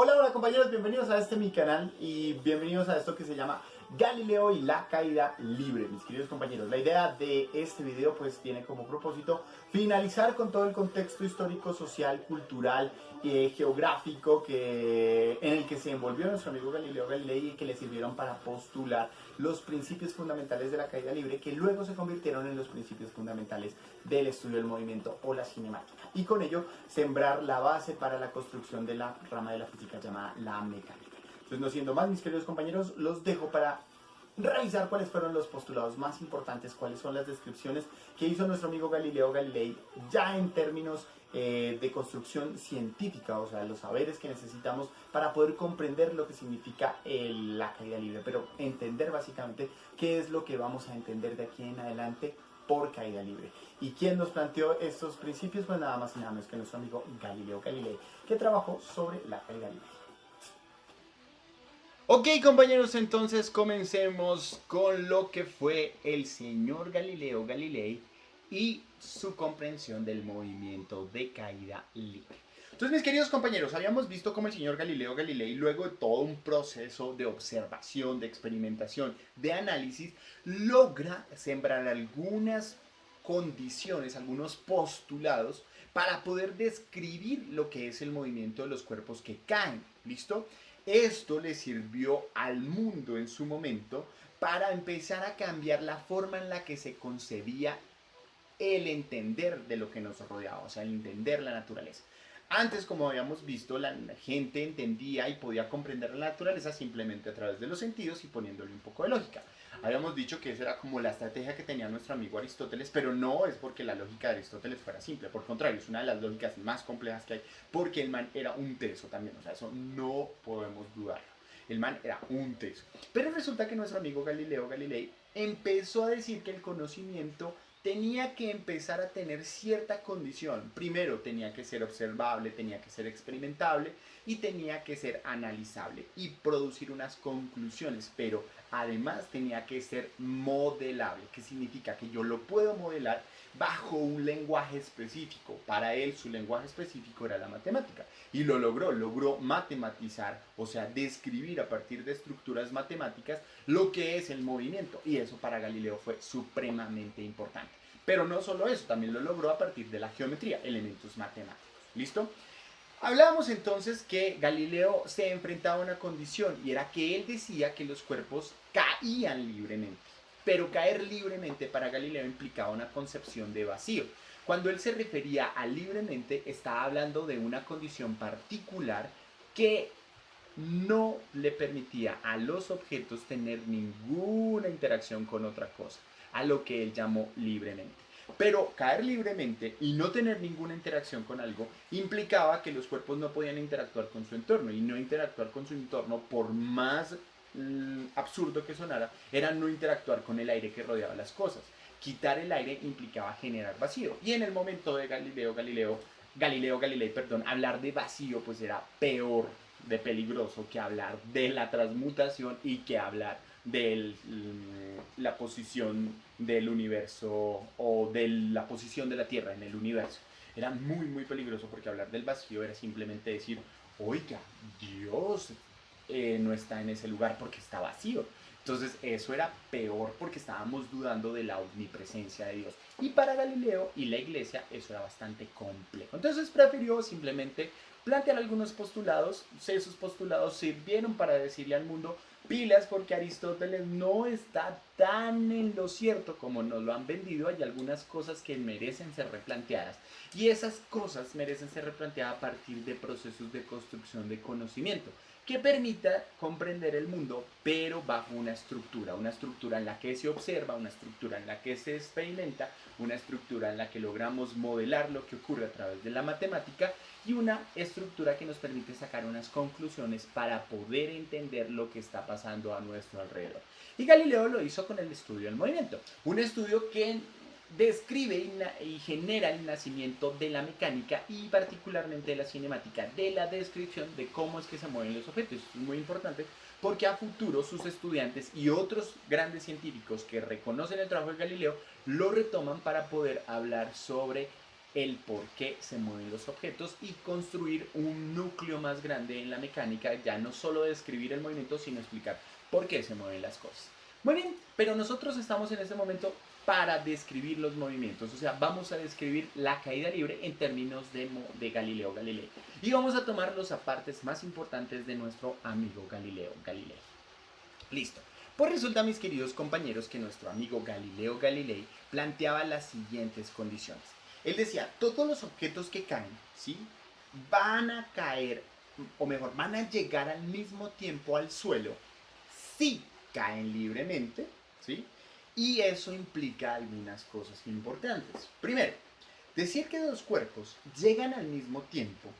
Hola, hola compañeros, bienvenidos a mi canal y bienvenidos a esto que se llama Galileo y la caída libre, mis queridos compañeros. La idea de este video pues tiene como propósito finalizar con todo el contexto histórico, social, cultural, geográfico en el que se envolvió nuestro amigo Galileo Galilei y que le sirvieron para postular los principios fundamentales de la caída libre que luego se convirtieron en los principios fundamentales del estudio del movimiento o la cinemática. Y con ello sembrar la base para la construcción de la rama de la física llamada la mecánica. Entonces, no siendo más, mis queridos compañeros, los dejo para revisar cuáles fueron los postulados más importantes, cuáles son las descripciones que hizo nuestro amigo Galileo Galilei ya en términos de construcción científica, o sea, los saberes que necesitamos para poder comprender lo que significa la caída libre, pero entender básicamente qué es lo que vamos a entender de aquí en adelante por caída libre. ¿Y quién nos planteó estos principios? Pues nada más y nada menos que nuestro amigo Galileo Galilei, que trabajó sobre la caída libre. Ok, compañeros, entonces comencemos con lo que fue el señor Galileo Galilei y su comprensión del movimiento de caída libre. Entonces, mis queridos compañeros, habíamos visto cómo el señor Galileo Galilei, luego de todo un proceso de observación, de experimentación, de análisis, logra sembrar algunas condiciones, algunos postulados para poder describir lo que es el movimiento de los cuerpos que caen. ¿Listo? Esto le sirvió al mundo en su momento para empezar a cambiar la forma en la que se concebía el entender de lo que nos rodeaba, o sea, el entender la naturaleza. Antes, como habíamos visto, la gente entendía y podía comprender la naturaleza simplemente a través de los sentidos y poniéndole un poco de lógica. Habíamos dicho que esa era como la estrategia que tenía nuestro amigo Aristóteles, pero no es porque la lógica de Aristóteles fuera simple, por contrario, es una de las lógicas más complejas que hay, porque el man era un teso también, o sea, eso no podemos dudar. El man era un teso. Pero resulta que nuestro amigo Galileo Galilei empezó a decir que el conocimiento tenía que empezar a tener cierta condición. Primero tenía que ser observable, tenía que ser experimentable y tenía que ser analizable y producir unas conclusiones, pero además tenía que ser modelable, que significa que yo lo puedo modelar bajo un lenguaje específico. Para él su lenguaje específico era la matemática y lo logró matematizar, o sea, describir a partir de estructuras matemáticas lo que es el movimiento, y eso para Galileo fue supremamente importante. Pero no solo eso, también lo logró a partir de la geometría, elementos matemáticos. ¿Listo? Hablábamos entonces que Galileo se enfrentaba a una condición y era que él decía que los cuerpos caían libremente. Pero caer libremente para Galileo implicaba una concepción de vacío. Cuando él se refería a libremente, estaba hablando de una condición particular que no le permitía a los objetos tener ninguna interacción con otra cosa, a lo que él llamó libremente. Pero caer libremente y no tener ninguna interacción con algo implicaba que los cuerpos no podían interactuar con su entorno, y no interactuar con su entorno, por más absurdo que sonara, era no interactuar con el aire que rodeaba las cosas. Quitar el aire implicaba generar vacío, y en el momento de Galileo Galilei, perdón, hablar de vacío pues era peor de peligroso que hablar de la transmutación y que hablar de la posición del universo o de la posición de la Tierra en el universo. Era muy, muy peligroso porque hablar del vacío era simplemente decir, oiga, Dios no está en ese lugar porque está vacío. Entonces eso era peor porque estábamos dudando de la omnipresencia de Dios. Y para Galileo y la iglesia eso era bastante complejo. Entonces prefirió simplemente plantear algunos postulados. Esos postulados sirvieron para decirle al mundo, pilas, porque Aristóteles no está tan en lo cierto como nos lo han vendido. Hay algunas cosas que merecen ser replanteadas, y esas cosas merecen ser replanteadas a partir de procesos de construcción de conocimiento que permita comprender el mundo, pero bajo una estructura en la que se observa, una estructura en la que se experimenta, una estructura en la que logramos modelar lo que ocurre a través de la matemática, y una estructura que nos permite sacar unas conclusiones para poder entender lo que está pasando a nuestro alrededor. Y Galileo lo hizo con el estudio del movimiento, un estudio que describe y genera el nacimiento de la mecánica y particularmente de la cinemática, de la descripción de cómo es que se mueven los objetos. Esto es muy importante porque a futuro sus estudiantes y otros grandes científicos que reconocen el trabajo de Galileo lo retoman para poder hablar sobre el por qué se mueven los objetos y construir un núcleo más grande en la mecánica, ya no solo describir el movimiento, sino explicar por qué se mueven las cosas. Muy bien, pero nosotros estamos en este momento para describir los movimientos, o sea, vamos a describir la caída libre en términos de Galileo Galilei. Y vamos a tomar los apartes más importantes de nuestro amigo Galileo Galilei. Listo. Pues resulta, mis queridos compañeros, que nuestro amigo Galileo Galilei planteaba las siguientes condiciones. Él decía, todos los objetos que caen, ¿sí? Van a caer, o mejor, van a llegar al mismo tiempo al suelo si caen libremente, ¿sí? Y eso implica algunas cosas importantes. Primero, decir que dos cuerpos llegan al mismo tiempo,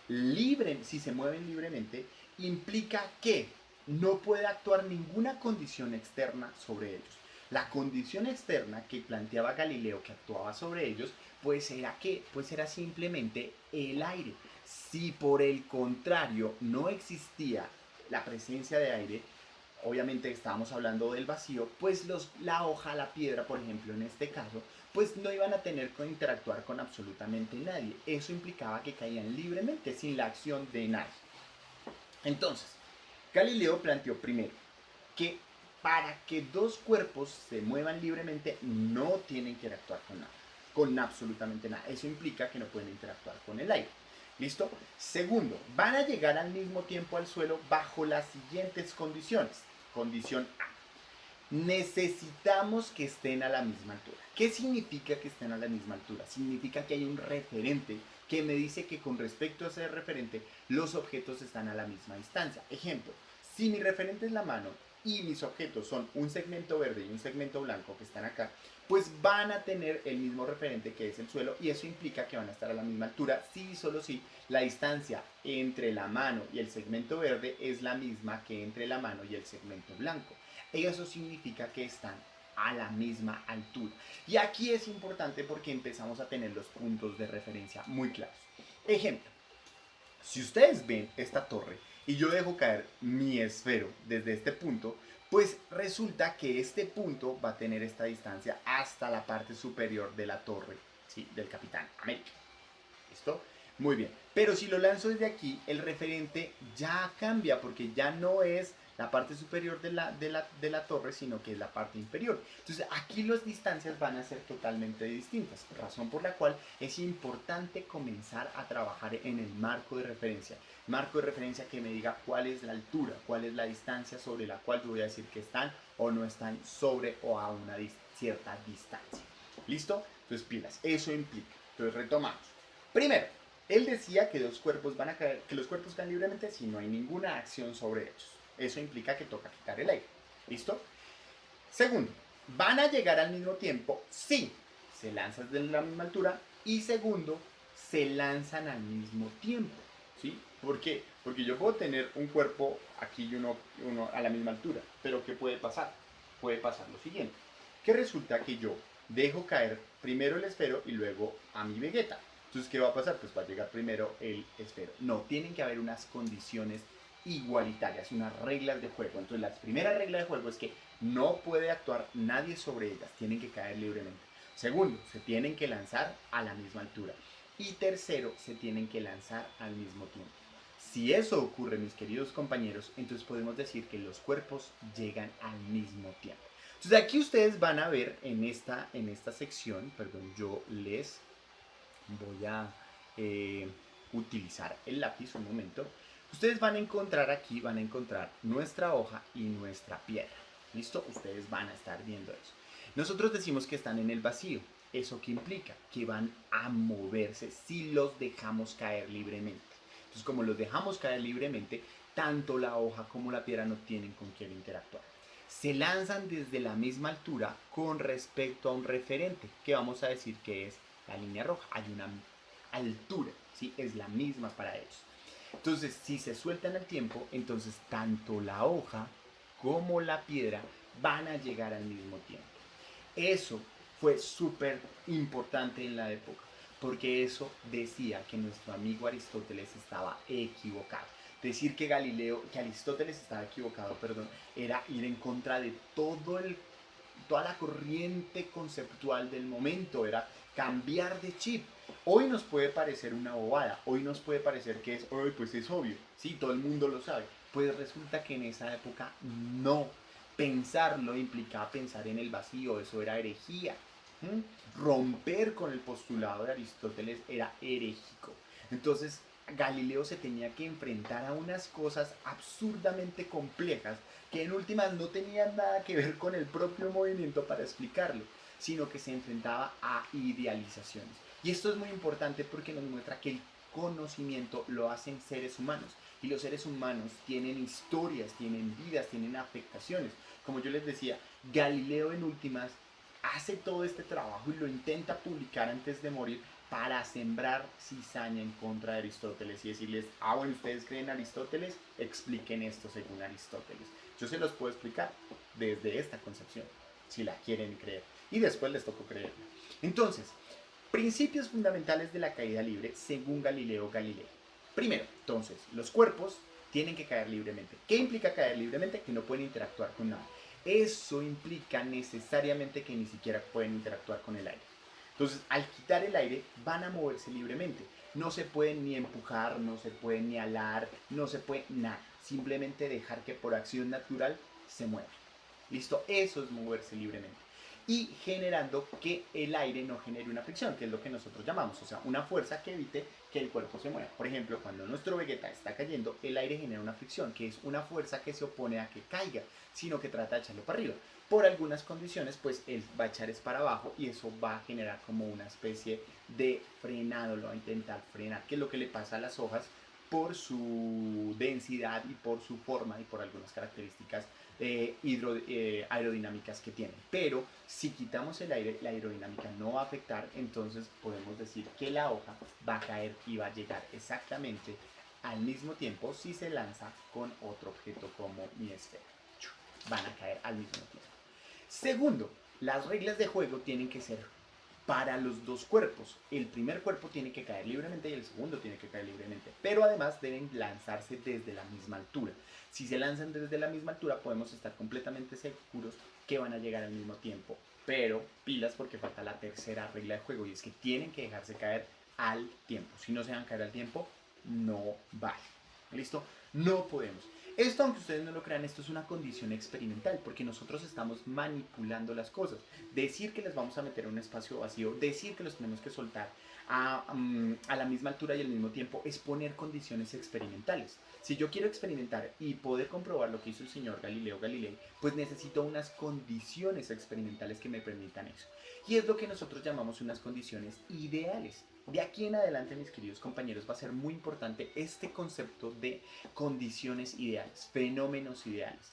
si se mueven libremente, implica que no puede actuar ninguna condición externa sobre ellos. La condición externa que planteaba Galileo que actuaba sobre ellos, pues era ¿qué? Pues era simplemente el aire. Si por el contrario no existía la presencia de aire, obviamente estábamos hablando del vacío, pues la hoja, la piedra, por ejemplo, en este caso, pues no iban a tener que interactuar con absolutamente nadie. Eso implicaba que caían libremente, sin la acción de nadie. Entonces, Galileo planteó primero que para que dos cuerpos se muevan libremente no tienen que interactuar con nada, con absolutamente nada. Eso implica que no pueden interactuar con el aire. ¿Listo? Segundo, van a llegar al mismo tiempo al suelo bajo las siguientes condiciones. Condición A. Necesitamos que estén a la misma altura. ¿Qué significa que estén a la misma altura? Significa que hay un referente que me dice que con respecto a ese referente los objetos están a la misma distancia. Ejemplo, si mi referente es la mano y mis objetos son un segmento verde y un segmento blanco que están acá, pues van a tener el mismo referente que es el suelo y eso implica que van a estar a la misma altura si y solo si la distancia entre la mano y el segmento verde es la misma que entre la mano y el segmento blanco. Eso significa que están a la misma altura. Y aquí es importante porque empezamos a tener los puntos de referencia muy claros. Ejemplo, si ustedes ven esta torre y yo dejo caer mi esfero desde este punto, pues resulta que este punto va a tener esta distancia hasta la parte superior de la torre, ¿sí? Del Capitán América. ¿Listo? Muy bien. Pero si lo lanzo desde aquí, el referente ya cambia porque ya no es la parte superior de la torre, sino que es la parte inferior. Entonces aquí las distancias van a ser totalmente distintas, razón por la cual es importante comenzar a trabajar en el marco de referencia. Marco de referencia que me diga cuál es la altura, cuál es la distancia sobre la cual yo voy a decir que están o no están sobre o a una cierta distancia. ¿Listo? Entonces pilas, eso implica. Entonces retomamos. Primero, él decía que los cuerpos van a caer, que los cuerpos caen libremente si no hay ninguna acción sobre ellos. Eso implica que toca quitar el aire. ¿Listo? Segundo, van a llegar al mismo tiempo si se lanzan de la misma altura y segundo, se lanzan al mismo tiempo. ¿Sí? ¿Por qué? Porque yo puedo tener un cuerpo aquí y uno a la misma altura, pero ¿qué puede pasar? Puede pasar lo siguiente, que resulta que yo dejo caer primero el esfero y luego a mi Vegeta. Entonces, ¿qué va a pasar? Pues va a llegar primero el esfero. No, tienen que haber unas condiciones igualitarias, unas reglas de juego. Entonces, la primera regla de juego es que no puede actuar nadie sobre ellas, tienen que caer libremente. Segundo, se tienen que lanzar a la misma altura. Y tercero, se tienen que lanzar al mismo tiempo. Si eso ocurre, mis queridos compañeros, entonces podemos decir que los cuerpos llegan al mismo tiempo. Entonces aquí ustedes van a ver en esta sección, perdón, yo les voy a utilizar el lápiz un momento. Ustedes van a encontrar aquí, van a encontrar nuestra hoja y nuestra piedra. ¿Listo? Ustedes van a estar viendo eso. Nosotros decimos que están en el vacío. ¿Eso qué implica? Que van a moverse si los dejamos caer libremente. Entonces, como los dejamos caer libremente, tanto la hoja como la piedra no tienen con quién interactuar. Se lanzan desde la misma altura con respecto a un referente, que vamos a decir que es la línea roja. Hay una altura, ¿sí? Es la misma para ellos. Entonces, si se sueltan al tiempo, entonces tanto la hoja como la piedra van a llegar al mismo tiempo. Eso fue súper importante en la época, porque eso decía que nuestro amigo Aristóteles estaba equivocado. Decir que Aristóteles estaba equivocado, perdón, era ir en contra de toda la corriente conceptual del momento, era cambiar de chip. Hoy nos puede parecer una bobada, hoy nos puede parecer que es, "Ay, pues es obvio, sí, todo el mundo lo sabe". Pues resulta que en esa época no. Pensarlo implicaba pensar en el vacío, eso era herejía. Romper con el postulado de Aristóteles era heréjico. Entonces Galileo se tenía que enfrentar a unas cosas absurdamente complejas que en últimas no tenían nada que ver con el propio movimiento para explicarlo, sino que se enfrentaba a idealizaciones. Y esto es muy importante porque nos muestra que el conocimiento lo hacen seres humanos. Y los seres humanos tienen historias, tienen vidas, tienen afectaciones. Como yo les decía, Galileo en últimas hace todo este trabajo y lo intenta publicar antes de morir para sembrar cizaña en contra de Aristóteles y decirles, ah, bueno, ustedes creen en Aristóteles, expliquen esto según Aristóteles. Yo se los puedo explicar desde esta concepción, si la quieren creer. Y después les tocó creerla. Entonces, principios fundamentales de la caída libre según Galileo Galilei. Primero, entonces, los cuerpos tienen que caer libremente. ¿Qué implica caer libremente? Que no pueden interactuar con nada. Eso implica necesariamente que ni siquiera pueden interactuar con el aire. Entonces, al quitar el aire, van a moverse libremente. No se pueden ni empujar, no se pueden ni alar, no se puede nada. Simplemente dejar que por acción natural se mueva. ¿Listo? Eso es moverse libremente. Y generando que el aire no genere una fricción, que es lo que nosotros llamamos, o sea, una fuerza que evite que el cuerpo se mueva. Por ejemplo, cuando nuestro Vegeta está cayendo, el aire genera una fricción, que es una fuerza que se opone a que caiga, sino que trata de echarlo para arriba. Por algunas condiciones, pues él va a echar es para abajo y eso va a generar como una especie de frenado, lo va a intentar frenar, que es lo que le pasa a las hojas por su densidad y por su forma y por algunas características aerodinámicas que tienen. Pero si quitamos el aire, la aerodinámica no va a afectar, entonces podemos decir que la hoja va a caer y va a llegar exactamente al mismo tiempo si se lanza con otro objeto como mi esfera. Van a caer al mismo tiempo. Segundo, las reglas de juego tienen que ser para los dos cuerpos. El primer cuerpo tiene que caer libremente y el segundo tiene que caer libremente. Pero además deben lanzarse desde la misma altura. Si se lanzan desde la misma altura podemos estar completamente seguros que van a llegar al mismo tiempo. Pero pilas porque falta la tercera regla de juego y es que tienen que dejarse caer al tiempo. Si no se dejan caer al tiempo, no vale. ¿Listo? No podemos. Esto, aunque ustedes no lo crean, esto es una condición experimental, porque nosotros estamos manipulando las cosas. Decir que les vamos a meter en un espacio vacío, decir que los tenemos que soltar a la misma altura y al mismo tiempo, es poner condiciones experimentales. Si yo quiero experimentar y poder comprobar lo que hizo el señor Galileo Galilei, pues necesito unas condiciones experimentales que me permitan eso. Y es lo que nosotros llamamos unas condiciones ideales. De aquí en adelante, mis queridos compañeros, va a ser muy importante este concepto de condiciones ideales, fenómenos ideales.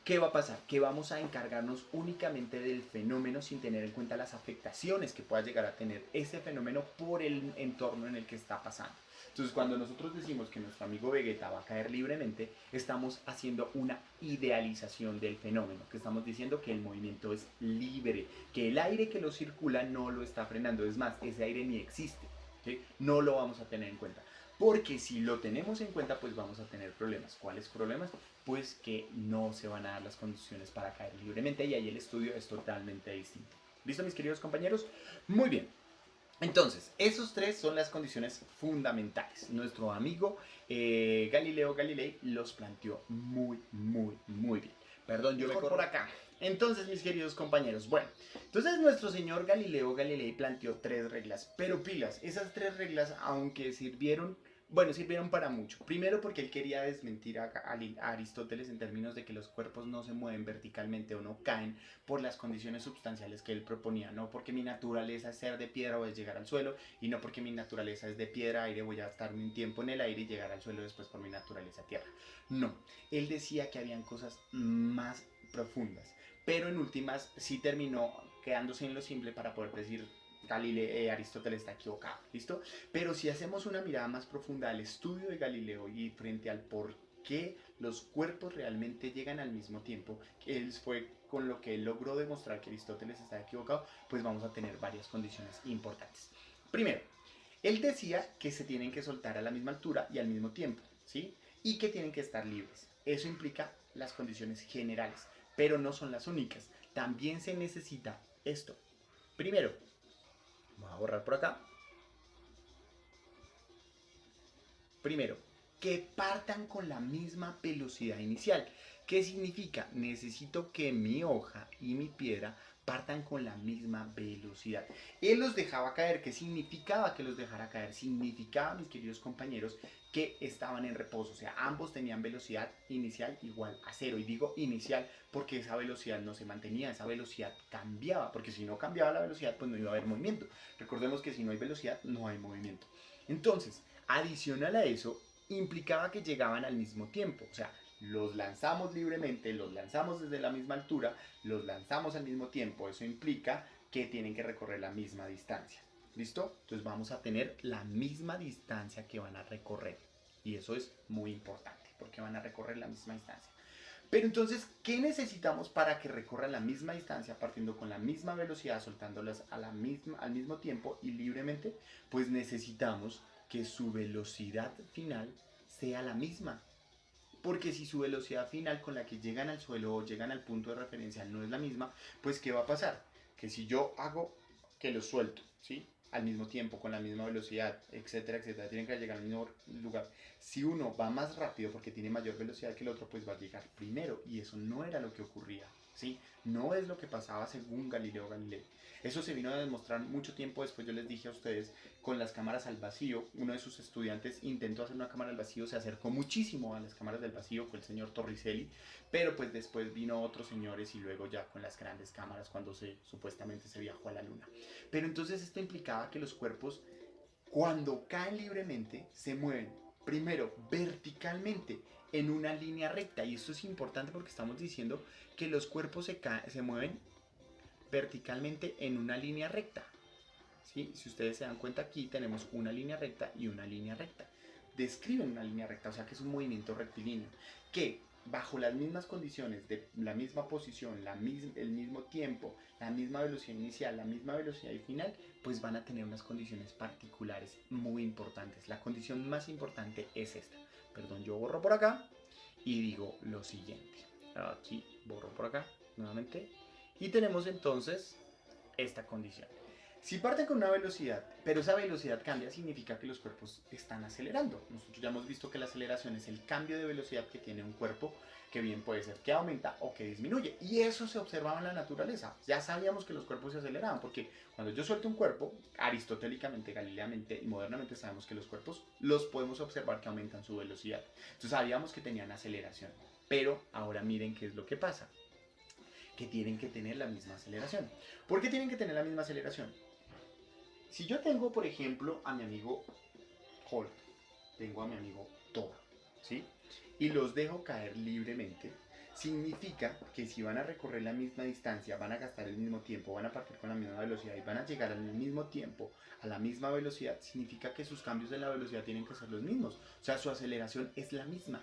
¿Qué va a pasar? Que vamos a encargarnos únicamente del fenómeno sin tener en cuenta las afectaciones que pueda llegar a tener ese fenómeno por el entorno en el que está pasando. Entonces, cuando nosotros decimos que nuestro amigo Vegeta va a caer libremente, estamos haciendo una idealización del fenómeno, que estamos diciendo que el movimiento es libre, que el aire que lo circula no lo está frenando, es más, ese aire ni existe, ¿sí? No lo vamos a tener en cuenta. Porque si lo tenemos en cuenta, pues vamos a tener problemas. ¿Cuáles problemas? Pues que no se van a dar las condiciones para caer libremente y ahí el estudio es totalmente distinto. ¿Listo, mis queridos compañeros? Muy bien. Entonces, esos tres son las condiciones fundamentales. Nuestro amigo Galileo Galilei los planteó muy bien. Perdón, yo me corro por acá. Entonces, mis queridos compañeros, bueno, entonces nuestro señor Galileo Galilei planteó tres reglas, pero pilas, esas tres reglas, aunque sirvieron, bueno, sirvieron para mucho. Primero porque él quería desmentir a Aristóteles en términos de que los cuerpos no se mueven verticalmente o no caen por las condiciones substanciales que él proponía, no porque mi naturaleza es ser de piedra o es llegar al suelo, y no porque mi naturaleza es de piedra, aire, voy a estar un tiempo en el aire y llegar al suelo después por mi naturaleza tierra. No, él decía que habían cosas más profundas, pero en últimas sí terminó quedándose en lo simple para poder decir Aristóteles está equivocado, ¿listo? Pero si hacemos una mirada más profunda al estudio de Galileo y frente al por qué los cuerpos realmente llegan al mismo tiempo, que él fue con lo que él logró demostrar que Aristóteles está equivocado, pues vamos a tener varias condiciones importantes. Primero, él decía que se tienen que soltar a la misma altura y al mismo tiempo, ¿sí? Y que tienen que estar libres. Eso implica las condiciones generales, pero no son las únicas. También se necesita esto. Primero, voy a borrar por acá. Primero, que partan con la misma velocidad inicial. ¿Qué significa? Necesito que mi hoja y mi piedra partan con la misma velocidad. Él los dejaba caer. ¿Qué significaba que los dejara caer? Significaba, mis queridos compañeros, que estaban en reposo. O sea, ambos tenían velocidad inicial igual a cero. Y digo inicial porque esa velocidad no se mantenía, esa velocidad cambiaba. Porque si no cambiaba la velocidad, pues no iba a haber movimiento. Recordemos que si no hay velocidad, no hay movimiento. Entonces, adicional a eso, implicaba que llegaban al mismo tiempo. O sea, los lanzamos libremente, los lanzamos desde la misma altura, los lanzamos al mismo tiempo. Eso implica que tienen que recorrer la misma distancia. ¿Listo? Entonces vamos a tener la misma distancia que van a recorrer. Y eso es muy importante, porque van a recorrer la misma distancia. Pero entonces, ¿qué necesitamos para que recorran la misma distancia, partiendo con la misma velocidad, soltándolas al mismo tiempo y libremente? Pues necesitamos que su velocidad final sea la misma. Porque si su velocidad final con la que llegan al suelo o llegan al punto de referencia no es la misma, pues ¿qué va a pasar? Que si yo hago que los suelto, ¿sí? Al mismo tiempo, con la misma velocidad, etcétera, etcétera, tienen que llegar al mismo lugar. Si uno va más rápido porque tiene mayor velocidad que el otro, pues va a llegar primero. Y eso no era lo que ocurría, ¿sí? No es lo que pasaba según Galileo Galilei. Eso se vino a demostrar mucho tiempo después. Yo les dije a ustedes, con las cámaras al vacío, uno de sus estudiantes intentó hacer una cámara al vacío, se acercó muchísimo a las cámaras del vacío, fue el señor Torricelli, pero pues después vino otros señores y luego ya con las grandes cámaras cuando supuestamente se viajó a la luna. Pero entonces esto implicaba que los cuerpos, cuando caen libremente, se mueven primero verticalmente en una línea recta. Y esto es importante porque estamos diciendo que los cuerpos se mueven verticalmente en una línea recta. ¿Sí? Si ustedes se dan cuenta, aquí tenemos una línea recta y una línea recta. Describen una línea recta, o sea que es un movimiento rectilíneo que bajo las mismas condiciones, de la misma posición, el mismo tiempo, la misma velocidad inicial, la misma velocidad final, pues van a tener unas condiciones particulares muy importantes. La condición más importante es esta. Perdón, yo borro por acá y digo lo siguiente. Aquí borro por acá nuevamente. Y tenemos entonces esta condición. Si parten con una velocidad, pero esa velocidad cambia, significa que los cuerpos están acelerando. Nosotros ya hemos visto que la aceleración es el cambio de velocidad que tiene un cuerpo, que bien puede ser que aumenta o que disminuye. Y eso se observaba en la naturaleza. Ya sabíamos que los cuerpos se aceleraban, porque cuando yo suelto un cuerpo, aristotélicamente, galileamente y modernamente sabemos que los cuerpos los podemos observar que aumentan su velocidad. Entonces sabíamos que tenían aceleración. Pero ahora miren qué es lo que pasa. Que tienen que tener la misma aceleración. ¿Por qué tienen que tener la misma aceleración? Si yo tengo, por ejemplo, a mi amigo Hulk, tengo a mi amigo Thor, ¿sí? Y los dejo caer libremente, significa que si van a recorrer la misma distancia, van a gastar el mismo tiempo, van a partir con la misma velocidad y van a llegar al mismo tiempo, a la misma velocidad, significa que sus cambios de la velocidad tienen que ser los mismos. O sea, su aceleración es la misma.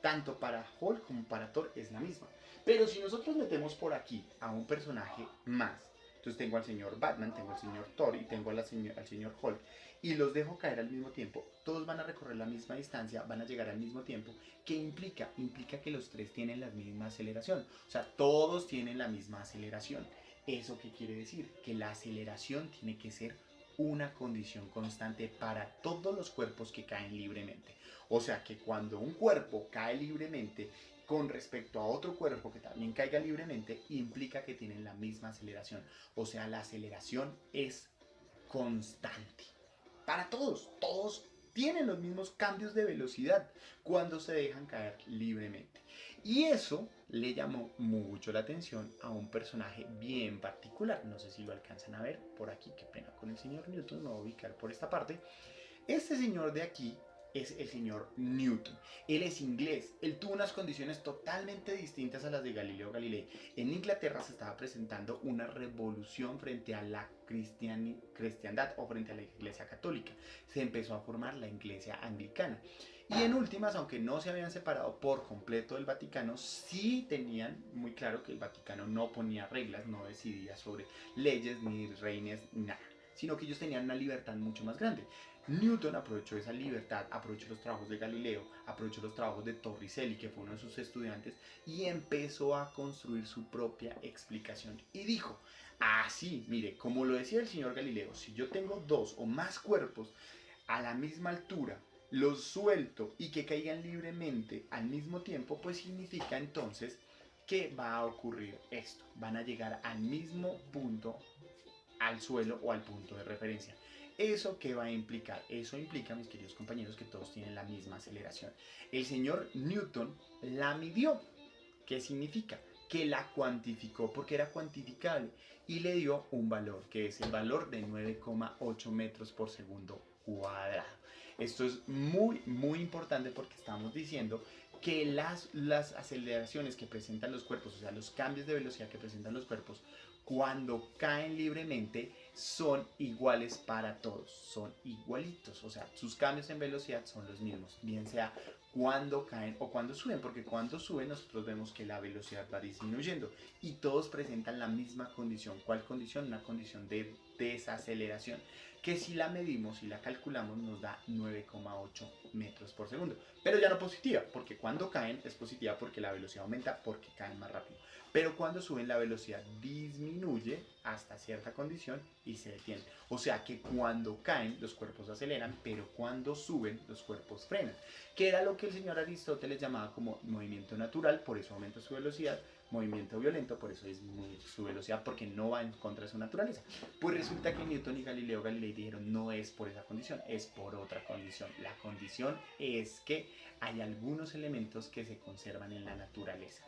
Tanto para Hulk como para Thor es la misma. Pero si nosotros metemos por aquí a un personaje más, entonces tengo al señor Batman, tengo al señor Thor y tengo al señor Hulk, y los dejo caer al mismo tiempo, todos van a recorrer la misma distancia, van a llegar al mismo tiempo. ¿Qué implica? Implica que los tres tienen la misma aceleración. O sea, todos tienen la misma aceleración. ¿Eso qué quiere decir? Que la aceleración tiene que ser una condición constante para todos los cuerpos que caen libremente. O sea que cuando un cuerpo cae libremente con respecto a otro cuerpo que también caiga libremente, implica que tienen la misma aceleración. O sea, la aceleración es constante. Para todos, todos tienen los mismos cambios de velocidad cuando se dejan caer libremente. Y eso le llamó mucho la atención a un personaje bien particular. No sé si lo alcanzan a ver por aquí, qué pena con el señor Newton, me voy a ubicar por esta parte. Este señor de aquí es el señor Newton. Él es inglés. Él tuvo unas condiciones totalmente distintas a las de Galileo Galilei. En Inglaterra se estaba presentando una revolución frente a la cristiandad o frente a la iglesia católica. Se empezó a formar la iglesia anglicana. Y en últimas, aunque no se habían separado por completo del Vaticano, sí tenían muy claro que el Vaticano no ponía reglas, no decidía sobre leyes, ni reinos, ni nada, sino que ellos tenían una libertad mucho más grande. Newton aprovechó esa libertad, aprovechó los trabajos de Galileo, aprovechó los trabajos de Torricelli, que fue uno de sus estudiantes, y empezó a construir su propia explicación. Y dijo, así, mire, como lo decía el señor Galileo, si yo tengo dos o más cuerpos a la misma altura, los suelto y que caigan libremente al mismo tiempo, pues significa entonces que va a ocurrir esto. Van a llegar al mismo punto, al suelo o al punto de referencia. ¿Eso qué va a implicar? Eso implica, mis queridos compañeros, que todos tienen la misma aceleración. El señor Newton la midió. ¿Qué significa? Que la cuantificó porque era cuantificable y le dio un valor, que es el valor de 9,8 metros por segundo cuadrado. Esto es muy importante porque estamos diciendo que las aceleraciones que presentan los cuerpos, o sea, los cambios de velocidad que presentan los cuerpos, cuando caen libremente son iguales para todos, son igualitos, o sea, sus cambios en velocidad son los mismos, bien sea cuando caen o cuando suben, porque cuando suben nosotros vemos que la velocidad va disminuyendo y todos presentan la misma condición. ¿Cuál condición? Una condición de desaceleración, que si la medimos y la calculamos nos da 9,8 metros por segundo, pero ya no positiva, porque cuando caen es positiva porque la velocidad aumenta porque caen más rápido, pero cuando suben la velocidad disminuye hasta cierta condición y se detiene. O sea que cuando caen los cuerpos aceleran, pero cuando suben los cuerpos frenan, que era lo que el señor Aristóteles llamaba como movimiento natural, por eso aumenta su velocidad, movimiento violento, por eso es su velocidad, porque no va en contra de su naturaleza. Pues resulta que Newton y Galileo Galilei dijeron no es por esa condición, es por otra condición. La condición es que hay algunos elementos que se conservan en la naturaleza.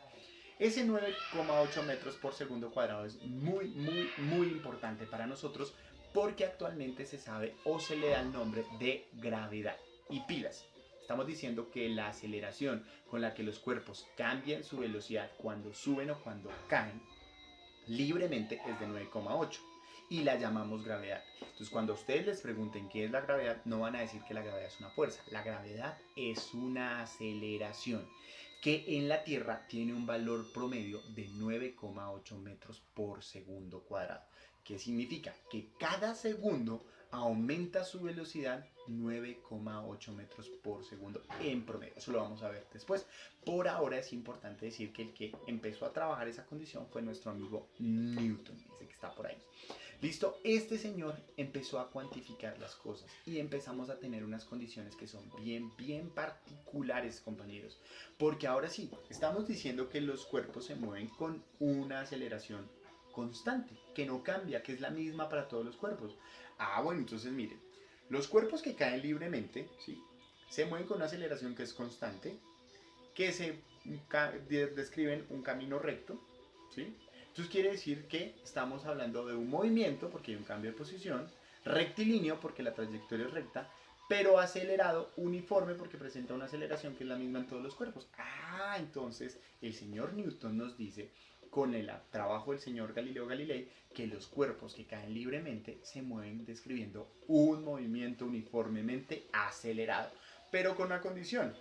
Ese 9,8 metros por segundo cuadrado es muy importante para nosotros porque actualmente se sabe o se le da el nombre de gravedad. Y pilas, estamos diciendo que la aceleración con la que los cuerpos cambian su velocidad cuando suben o cuando caen libremente es de 9,8 y la llamamos gravedad. Entonces cuando ustedes les pregunten qué es la gravedad, no van a decir que la gravedad es una fuerza. La gravedad es una aceleración que en la Tierra tiene un valor promedio de 9,8 metros por segundo cuadrado. ¿Qué significa? Que cada segundo aumenta su velocidad 9,8 metros por segundo en promedio. Eso lo vamos a ver después. Por ahora es importante decir que el que empezó a trabajar esa condición fue nuestro amigo Newton, ese que está por ahí. Listo, este señor empezó a cuantificar las cosas y empezamos a tener unas condiciones que son bien particulares, compañeros. Porque ahora sí, estamos diciendo que los cuerpos se mueven con una aceleración constante, que no cambia, que es la misma para todos los cuerpos. Bueno, entonces miren, los cuerpos que caen libremente, ¿sí?, se mueven con una aceleración que es constante, que se describen un camino recto, ¿sí? Entonces quiere decir que estamos hablando de un movimiento, porque hay un cambio de posición, rectilíneo, porque la trayectoria es recta, pero acelerado, uniforme, porque presenta una aceleración que es la misma en todos los cuerpos. Entonces el señor Newton nos dice, con el trabajo del señor Galileo Galilei, que los cuerpos que caen libremente se mueven describiendo un movimiento uniformemente acelerado, pero con una condición,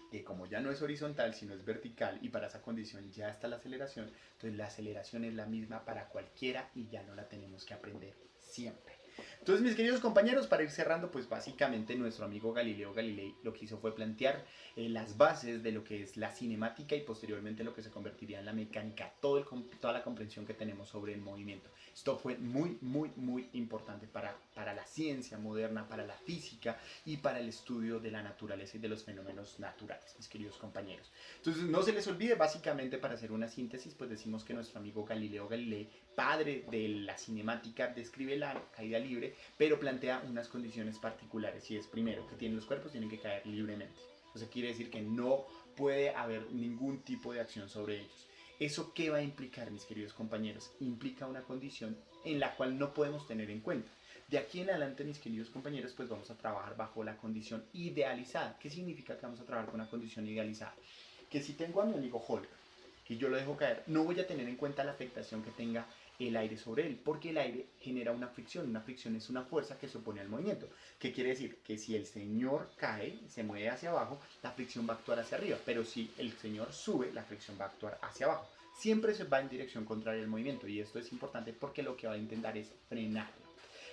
que como ya no es horizontal sino es vertical y para esa condición ya está la aceleración, entonces la aceleración es la misma para cualquiera y ya no la tenemos que aprender siempre. Entonces, mis queridos compañeros, para ir cerrando, pues básicamente nuestro amigo Galileo Galilei lo que hizo fue plantear las bases de lo que es la cinemática y posteriormente lo que se convertiría en la mecánica, toda la comprensión que tenemos sobre el movimiento. Esto fue muy importante para la ciencia moderna, para la física y para el estudio de la naturaleza y de los fenómenos naturales, mis queridos compañeros. Entonces, no se les olvide, básicamente, para hacer una síntesis, pues decimos que nuestro amigo Galileo Galilei, padre de la cinemática, describe la caída libre, pero plantea unas condiciones particulares, y es primero, que los cuerpos tienen que caer libremente. O sea, quiere decir que no puede haber ningún tipo de acción sobre ellos. ¿Eso qué va a implicar, mis queridos compañeros? Implica una condición en la cual no podemos tener en cuenta. De aquí en adelante, mis queridos compañeros, pues vamos a trabajar bajo la condición idealizada. ¿Qué significa que vamos a trabajar con una condición idealizada? Que si tengo a mi amigo Hulk y yo lo dejo caer, no voy a tener en cuenta la afectación que tenga el aire sobre él, porque el aire genera una fricción es una fuerza que se opone al movimiento. ¿Qué quiere decir? Que si el señor cae, se mueve hacia abajo, la fricción va a actuar hacia arriba, pero si el señor sube, la fricción va a actuar hacia abajo. Siempre se va en dirección contraria al movimiento, y esto es importante porque lo que va a intentar es frenarlo.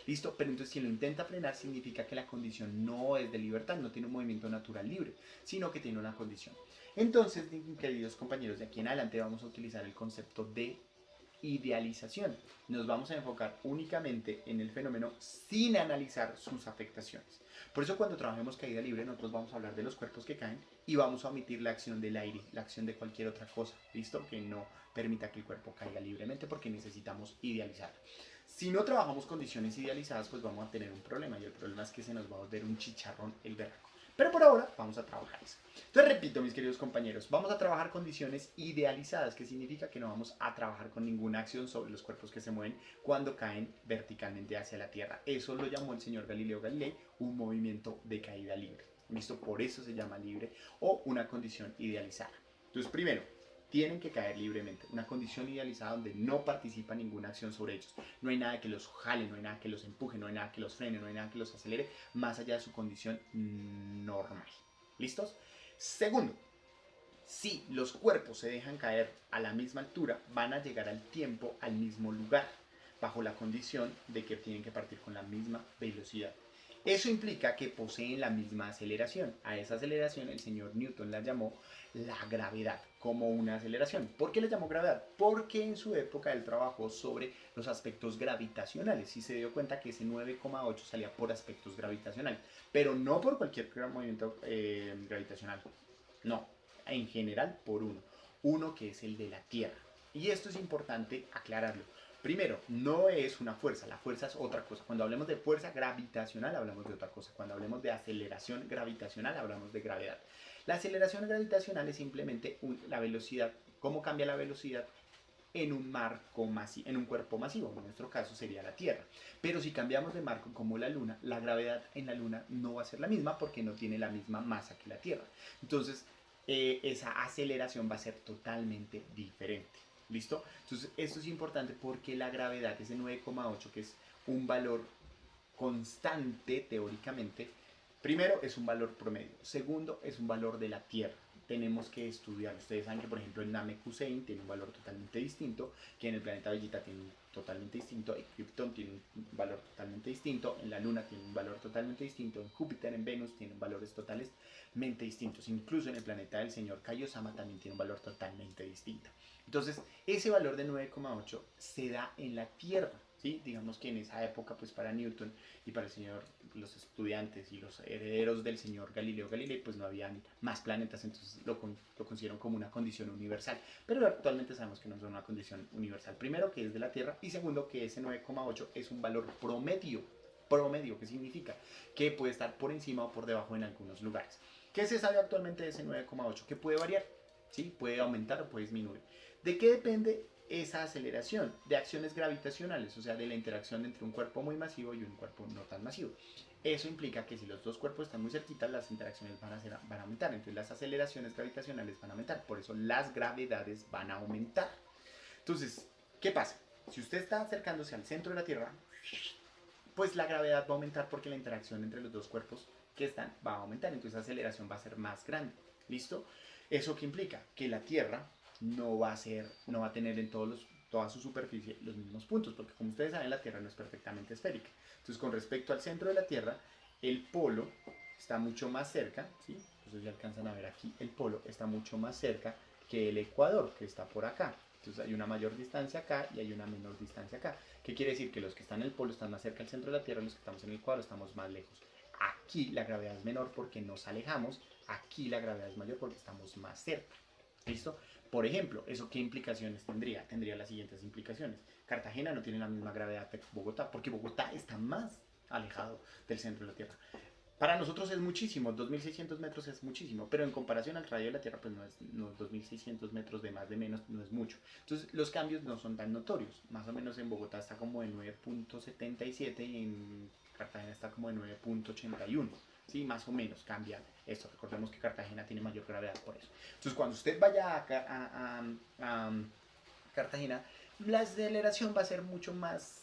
¿Listo? Pero entonces si lo intenta frenar significa que la condición no es de libertad, no tiene un movimiento natural libre, sino que tiene una condición. Entonces, queridos compañeros, de aquí en adelante vamos a utilizar el concepto de idealización. Nos vamos a enfocar únicamente en el fenómeno sin analizar sus afectaciones. Por eso cuando trabajemos caída libre, nosotros vamos a hablar de los cuerpos que caen y vamos a omitir la acción del aire, la acción de cualquier otra cosa, ¿listo? Que no permita que el cuerpo caiga libremente porque necesitamos idealizarlo. Si no trabajamos condiciones idealizadas, pues vamos a tener un problema y el problema es que se nos va a volver un chicharrón el berraco. Pero por ahora vamos a trabajar eso. Entonces repito, mis queridos compañeros, vamos a trabajar condiciones idealizadas, que significa que no vamos a trabajar con ninguna acción sobre los cuerpos que se mueven cuando caen verticalmente hacia la Tierra. Eso lo llamó el señor Galileo Galilei un movimiento de caída libre. ¿Listo? Por eso se llama libre o una condición idealizada. Entonces, primero, tienen que caer libremente. Una condición idealizada donde no participa ninguna acción sobre ellos. No hay nada que los jale, no hay nada que los empuje, no hay nada que los frene, no hay nada que los acelere, más allá de su condición normal. ¿Listos? Segundo, si los cuerpos se dejan caer a la misma altura, van a llegar al tiempo al mismo lugar, bajo la condición de que tienen que partir con la misma velocidad. Eso implica que poseen la misma aceleración. A esa aceleración el señor Newton la llamó la gravedad, como una aceleración. ¿Por qué le llamó gravedad? Porque en su época él trabajó sobre los aspectos gravitacionales y se dio cuenta que ese 9,8 salía por aspectos gravitacionales, pero no por cualquier movimiento gravitacional. No, en general por uno. Uno que es el de la Tierra. Y esto es importante aclararlo. Primero, no es una fuerza, la fuerza es otra cosa. Cuando hablemos de fuerza gravitacional hablamos de otra cosa. Cuando hablemos de aceleración gravitacional hablamos de gravedad. La aceleración gravitacional es simplemente la velocidad, cómo cambia la velocidad en un marco masivo, en un cuerpo masivo, en nuestro caso sería la Tierra. Pero si cambiamos de marco como la Luna, la gravedad en la Luna no va a ser la misma porque no tiene la misma masa que la Tierra. Entonces, esa aceleración va a ser totalmente diferente. ¿Listo? Entonces, esto es importante porque la gravedad, ese 9,8, que es un valor constante teóricamente, primero es un valor promedio, segundo es un valor de la Tierra. Tenemos que estudiar. Ustedes saben que, por ejemplo, el Namekusei tiene un valor totalmente distinto, que en el planeta Bellita tiene un totalmente distinto, en Krypton tiene un valor totalmente distinto, en la Luna tiene un valor totalmente distinto, en Júpiter, en Venus tienen valores totalmente distintos, incluso en el planeta del señor Kaiosama también tiene un valor totalmente distinto. Entonces, ese valor de 9,8 se da en la Tierra, ¿sí? Digamos que en esa época, pues para Newton y para el señor, los estudiantes y los herederos del señor Galileo Galilei, pues no habían más planetas, entonces lo consideran como una condición universal. Pero actualmente sabemos que no es una condición universal. Primero, que es de la Tierra, y segundo, que ese 9,8 es un valor promedio. Promedio, ¿qué significa? Que puede estar por encima o por debajo en algunos lugares. ¿Qué se sabe actualmente de ese 9,8? Que puede variar, ¿sí? Puede aumentar o puede disminuir. ¿De qué depende esa aceleración? De acciones gravitacionales, o sea, de la interacción entre un cuerpo muy masivo y un cuerpo no tan masivo. Eso implica que si los dos cuerpos están muy cerquitas, las interacciones van a aumentar, entonces las aceleraciones gravitacionales van a aumentar, por eso las gravedades van a aumentar. Entonces, ¿qué pasa? Si usted está acercándose al centro de la Tierra, pues la gravedad va a aumentar porque la interacción entre los dos cuerpos que están va a aumentar, entonces la aceleración va a ser más grande. ¿Listo? ¿Eso qué implica? Que la Tierra no va a tener en toda su superficie los mismos puntos, porque como ustedes saben, la Tierra no es perfectamente esférica. Entonces, con respecto al centro de la Tierra, el polo está mucho más cerca, ¿sí? Entonces, ya alcanzan a ver aquí, el polo está mucho más cerca que el ecuador, que está por acá. Entonces, hay una mayor distancia acá y hay una menor distancia acá. ¿Qué quiere decir? Que los que están en el polo están más cerca del centro de la Tierra, los que estamos en el ecuador estamos más lejos. Aquí la gravedad es menor porque nos alejamos, aquí la gravedad es mayor porque estamos más cerca. ¿Listo? Por ejemplo, ¿eso qué implicaciones tendría? Tendría las siguientes implicaciones. Cartagena no tiene la misma gravedad que Bogotá, porque Bogotá está más alejado del centro de la Tierra. Para nosotros es muchísimo, 2.600 metros es muchísimo, pero en comparación al radio de la Tierra, pues no 2.600 metros de más de menos no es mucho. Entonces los cambios no son tan notorios. Más o menos en Bogotá está como de 9,77 y en Cartagena está como de 9,81. Sí, más o menos cambia esto. Recordemos que Cartagena tiene mayor gravedad por eso. Entonces cuando usted vaya a Cartagena, la aceleración va a ser mucho más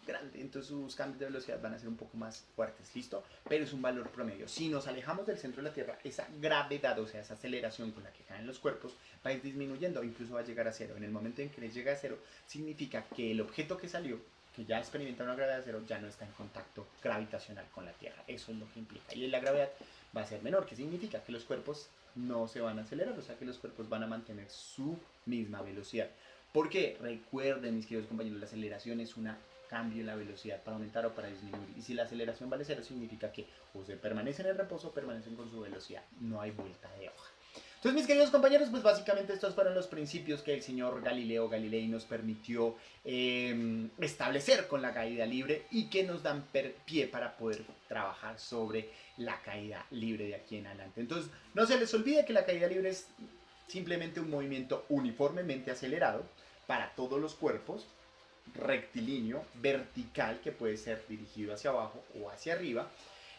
grande, entonces sus cambios de velocidad van a ser un poco más fuertes, ¿listo? Pero es un valor promedio. Si nos alejamos del centro de la Tierra, esa gravedad, o sea, esa aceleración con la que caen los cuerpos, va a ir disminuyendo, incluso va a llegar a cero. En el momento en que les llega a cero, significa que el objeto que salió, que ya experimenta una gravedad de cero, ya no está en contacto gravitacional con la Tierra. Eso es lo que implica. Y la gravedad va a ser menor, que significa que los cuerpos no se van a acelerar, o sea que los cuerpos van a mantener su misma velocidad. Porque recuerden, mis queridos compañeros, la aceleración es un cambio en la velocidad para aumentar o para disminuir. Y si la aceleración vale cero, significa que o se permanece en el reposo o permanecen con su velocidad. No hay vuelta de hoja. Entonces, mis queridos compañeros, pues básicamente estos fueron los principios que el señor Galileo Galilei nos permitió establecer con la caída libre y que nos dan pie para poder trabajar sobre la caída libre de aquí en adelante. Entonces, no se les olvide que la caída libre es simplemente un movimiento uniformemente acelerado para todos los cuerpos, rectilíneo, vertical, que puede ser dirigido hacia abajo o hacia arriba,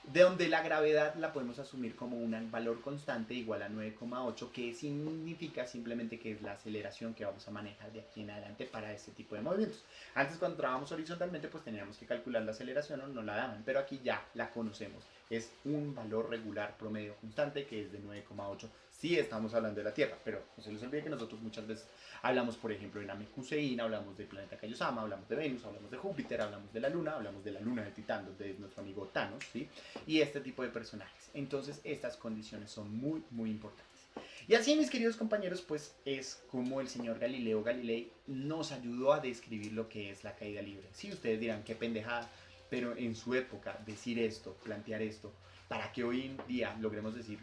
de donde la gravedad la podemos asumir como un valor constante igual a 9,8, que significa simplemente que es la aceleración que vamos a manejar de aquí en adelante para este tipo de movimientos. Antes, cuando trabajamos horizontalmente, pues teníamos que calcular la aceleración o no la daban, pero aquí ya la conocemos. Es un valor regular promedio constante que es de 9,8. Sí estamos hablando de la Tierra, pero no se les olvide que nosotros muchas veces hablamos, por ejemplo, de Namekusei, hablamos del planeta Kaiosama, hablamos de Venus, hablamos de Júpiter, hablamos de la Luna de Titán, de nuestro amigo Thanos, ¿sí? Y este tipo de personajes. Entonces, estas condiciones son muy, muy importantes. Y así, mis queridos compañeros, pues es como el señor Galileo Galilei nos ayudó a describir lo que es la caída libre. Sí, ustedes dirán, qué pendejada, pero en su época decir esto, plantear esto, para que hoy en día logremos decir,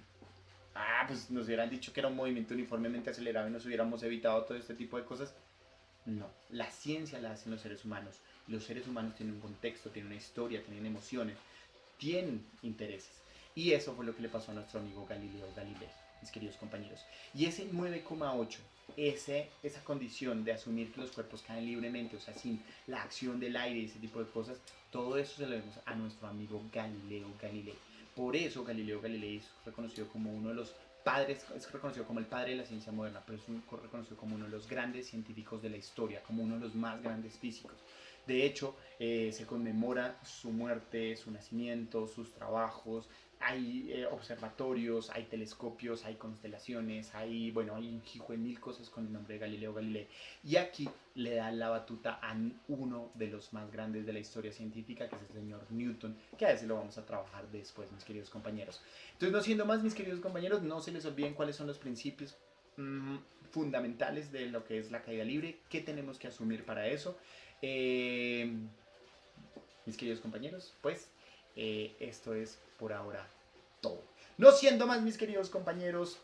pues nos hubieran dicho que era un movimiento uniformemente acelerado y nos hubiéramos evitado todo este tipo de cosas. No, la ciencia la hacen los seres humanos. Los seres humanos tienen un contexto, tienen una historia, tienen emociones, tienen intereses. Y eso fue lo que le pasó a nuestro amigo Galileo Galilei, mis queridos compañeros. Y ese 9,8, esa condición de asumir que los cuerpos caen libremente, o sea, sin la acción del aire y ese tipo de cosas, todo eso se lo vemos a nuestro amigo Galileo Galilei. Por eso Galileo Galilei es reconocido como uno de los padres, es reconocido como el padre de la ciencia moderna, pero es reconocido como uno de los grandes científicos de la historia, como uno de los más grandes físicos. De hecho, se conmemora su muerte, su nacimiento, sus trabajos. Hay observatorios, hay telescopios, hay constelaciones, hay un hijo de mil cosas con el nombre de Galileo Galilei. Y aquí le da la batuta a uno de los más grandes de la historia científica, que es el señor Newton, que a ese lo vamos a trabajar después, mis queridos compañeros. Entonces, no siendo más, mis queridos compañeros, no se les olviden cuáles son los principios fundamentales de lo que es la caída libre, qué tenemos que asumir para eso. Mis queridos compañeros, pues esto es por ahora todo. No siendo más, mis queridos compañeros,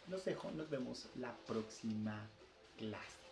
los dejo, nos vemos la próxima clase.